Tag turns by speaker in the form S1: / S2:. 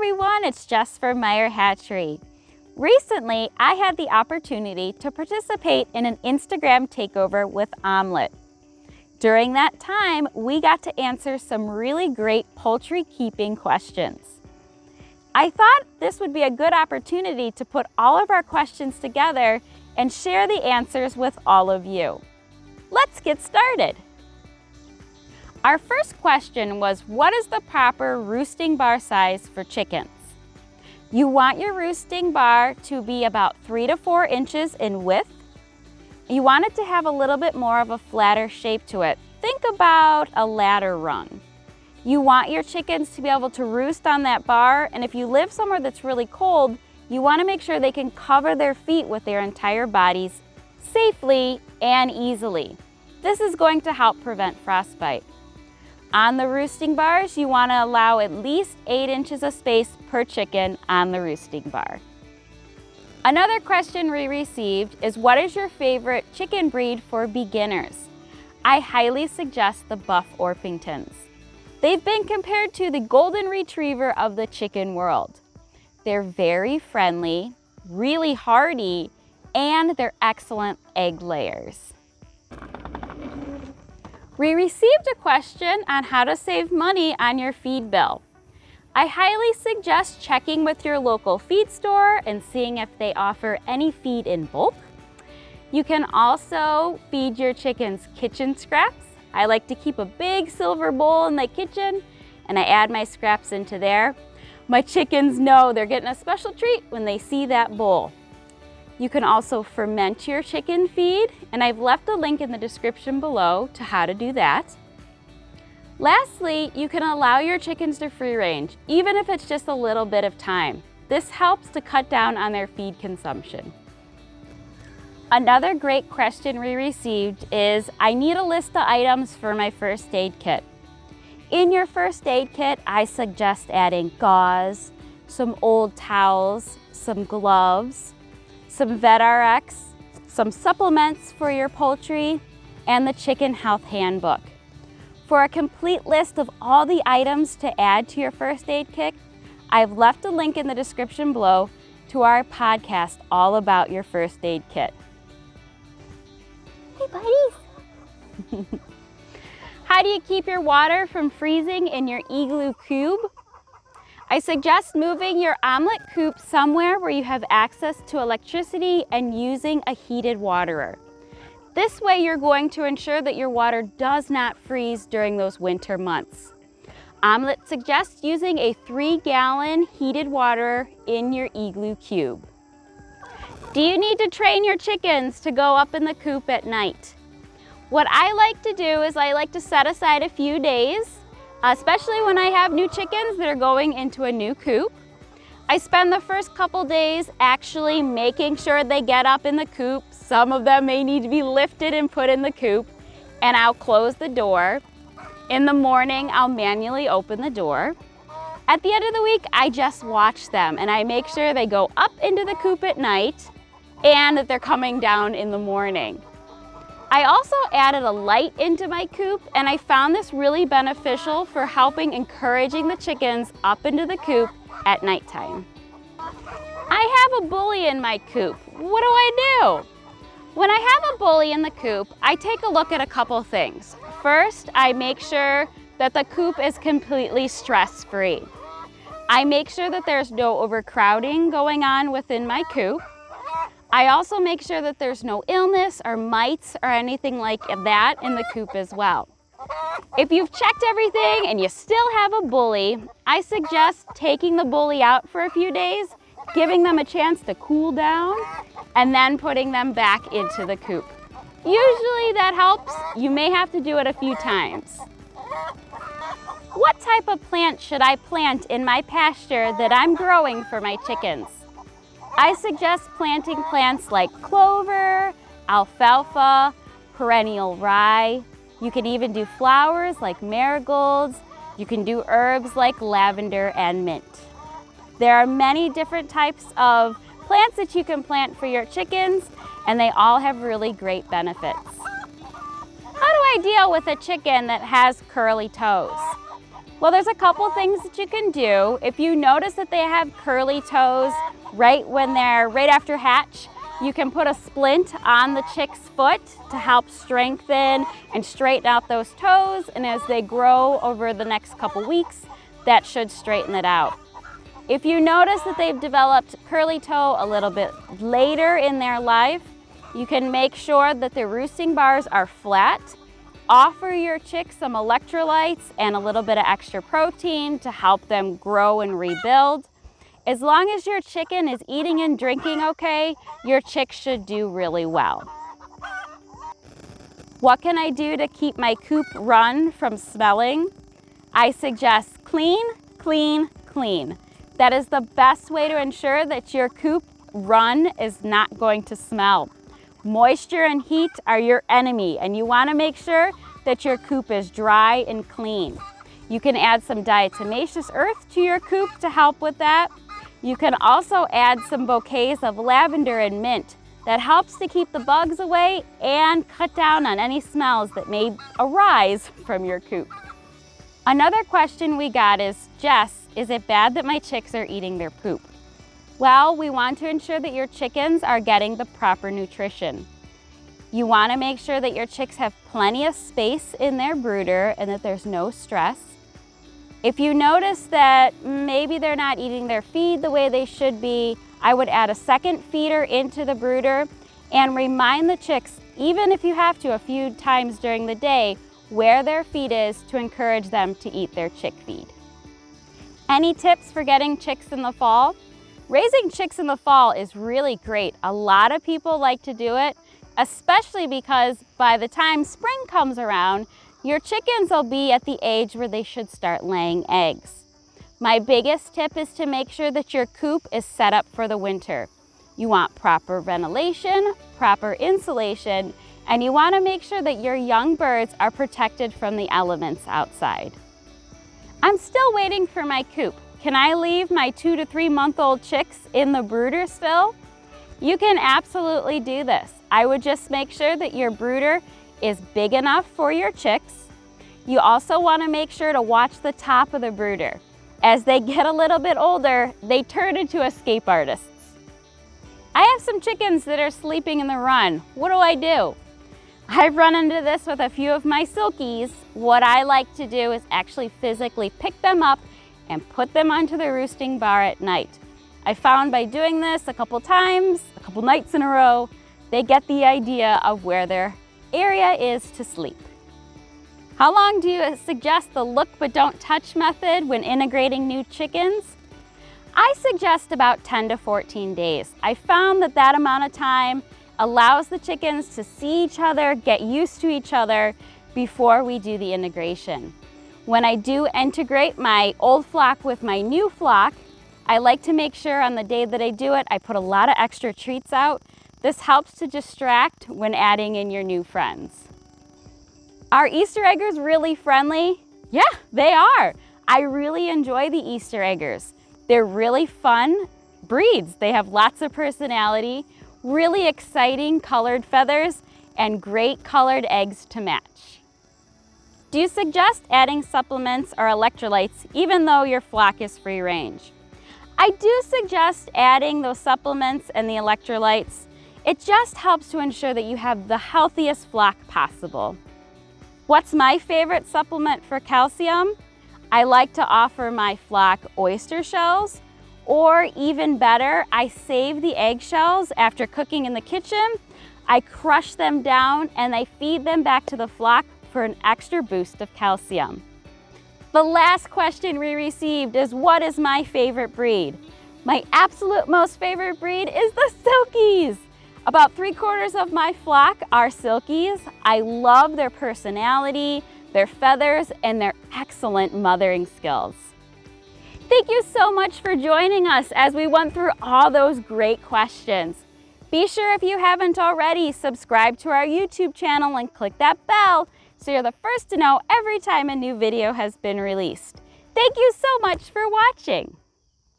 S1: everyone, it's Jess from Meyer Hatchery. Recently, I had the opportunity to participate in an Instagram takeover with Omlet. During that time, we got to answer some really great poultry keeping questions. I thought this would be a good opportunity to put all of our questions together and share the answers with all of you. Let's get started. Our first question was, what is the proper roosting bar size for chickens? You want your roosting bar to be about 3 to 4 inches in width. You want it to have a little bit more of a flatter shape to it. Think about a ladder rung. You want your chickens to be able to roost on that bar, and if you live somewhere that's really cold, you want to make sure they can cover their feet with their entire bodies safely and easily. This is going to help prevent frostbite. On the roosting bars, you want to allow at least 8 inches of space per chicken on the roosting bar. Another question we received is, what is your favorite chicken breed for beginners? I highly suggest the Buff Orpingtons. They've been compared to the golden retriever of the chicken world. They're very friendly, really hardy, and they're excellent egg layers. We received a question on how to save money on your feed bill. I highly suggest checking with your local feed store and seeing if they offer any feed in bulk. You can also feed your chickens kitchen scraps. I like to keep a big silver bowl in the kitchen and I add my scraps into there. My chickens know they're getting a special treat when they see that bowl. You can also ferment your chicken feed, and I've left a link in the description below to how to do that. Lastly, you can allow your chickens to free range, even if it's just a little bit of time. This helps to cut down on their feed consumption. Another great question we received is, I need a list of items for my first aid kit. In your first aid kit, I suggest adding gauze, some old towels, some gloves, some VetRx, some supplements for your poultry, and the Chicken Health Handbook. For a complete list of all the items to add to your first aid kit, I've left a link in the description below to our podcast all about your first aid kit. Hey buddies! How do you keep your water from freezing in your Eglu cube? I suggest moving your Omlet coop somewhere where you have access to electricity and using a heated waterer. This way you're going to ensure that your water does not freeze during those winter months. Omlet suggests using a 3-gallon heated waterer in your Eglu cube. Do you need to train your chickens to go up in the coop at night? What I like to do is I like to set aside a few days, especially when I have new chickens that are going into a new coop. I spend the first couple days actually making sure they get up in the coop. Some of them may need to be lifted and put in the coop, and I'll close the door. In the morning, I'll manually open the door. At the end of the week, I just watch them and I make sure they go up into the coop at night and that they're coming down in the morning. I also added a light into my coop, and I found this really beneficial for helping encouraging the chickens up into the coop at nighttime. I have a bully in my coop. What do I do? When I have a bully in the coop, I take a look at a couple things. First, I make sure that the coop is completely stress-free. I make sure that there's no overcrowding going on within my coop. I also make sure that there's no illness or mites or anything like that in the coop as well. If you've checked everything and you still have a bully, I suggest taking the bully out for a few days, giving them a chance to cool down, and then putting them back into the coop. Usually that helps. You may have to do it a few times. What type of plant should I plant in my pasture that I'm growing for my chickens? I suggest planting plants like clover, alfalfa, perennial rye. You can even do flowers like marigolds. You can do herbs like lavender and mint. There are many different types of plants that you can plant for your chickens, and they all have really great benefits. How do I deal with a chicken that has curly toes? Well, there's a couple things that you can do. If you notice that they have curly toes right after hatch, you can put a splint on the chick's foot to help strengthen and straighten out those toes. And as they grow over the next couple weeks, that should straighten it out. If you notice that they've developed curly toe a little bit later in their life, you can make sure that the roosting bars are flat. Offer your chicks some electrolytes and a little bit of extra protein to help them grow and rebuild. As long as your chicken is eating and drinking okay, your chick should do really well. What can I do to keep my coop run from smelling? I suggest clean, clean, clean. That is the best way to ensure that your coop run is not going to smell. Moisture and heat are your enemy, and you want to make sure that your coop is dry and clean. You can add some diatomaceous earth to your coop to help with that. You can also add some bouquets of lavender and mint. That helps to keep the bugs away and cut down on any smells that may arise from your coop. Another question we got is, Jess, is it bad that my chicks are eating their poop? Well, we want to ensure that your chickens are getting the proper nutrition. You want to make sure that your chicks have plenty of space in their brooder and that there's no stress. If you notice that maybe they're not eating their feed the way they should be, I would add a second feeder into the brooder and remind the chicks, even if you have to a few times during the day, where their feed is to encourage them to eat their chick feed. Any tips for getting chicks in the fall? Raising chicks in the fall is really great. A lot of people like to do it, especially because by the time spring comes around, your chickens will be at the age where they should start laying eggs. My biggest tip is to make sure that your coop is set up for the winter. You want proper ventilation, proper insulation, and you want to make sure that your young birds are protected from the elements outside. I'm still waiting for my coop. Can I leave my 2 to 3 month old chicks in the brooder still? You can absolutely do this. I would just make sure that your brooder is big enough for your chicks. You also want to make sure to watch the top of the brooder. As they get a little bit older, they turn into escape artists. I have some chickens that are sleeping in the run. What do? I've run into this with a few of my silkies. What I like to do is actually physically pick them up and put them onto the roosting bar at night. I found by doing this a couple times, a couple nights in a row, they get the idea of where their area is to sleep. How long do you suggest the look but don't touch method when integrating new chickens? I suggest about 10 to 14 days. I found that that amount of time allows the chickens to see each other, get used to each other before we do the integration. When I do integrate my old flock with my new flock, I like to make sure on the day that I do it, I put a lot of extra treats out. This helps to distract when adding in your new friends. Are Easter eggers really friendly? Yeah, they are. I really enjoy the Easter eggers. They're really fun breeds. They have lots of personality, really exciting colored feathers, and great colored eggs to match. Do you suggest adding supplements or electrolytes even though your flock is free range? I do suggest adding those supplements and the electrolytes. It just helps to ensure that you have the healthiest flock possible. What's my favorite supplement for calcium? I like to offer my flock oyster shells, or even better, I save the eggshells after cooking in the kitchen. I crush them down and I feed them back to the flock for an extra boost of calcium. The last question we received is, what is my favorite breed? My absolute most favorite breed is the Silkies. About 3/4 of my flock are Silkies. I love their personality, their feathers, and their excellent mothering skills. Thank you so much for joining us as we went through all those great questions. Be sure, if you haven't already, subscribe to our YouTube channel and click that bell so you're the first to know every time a new video has been released. Thank you so much for watching.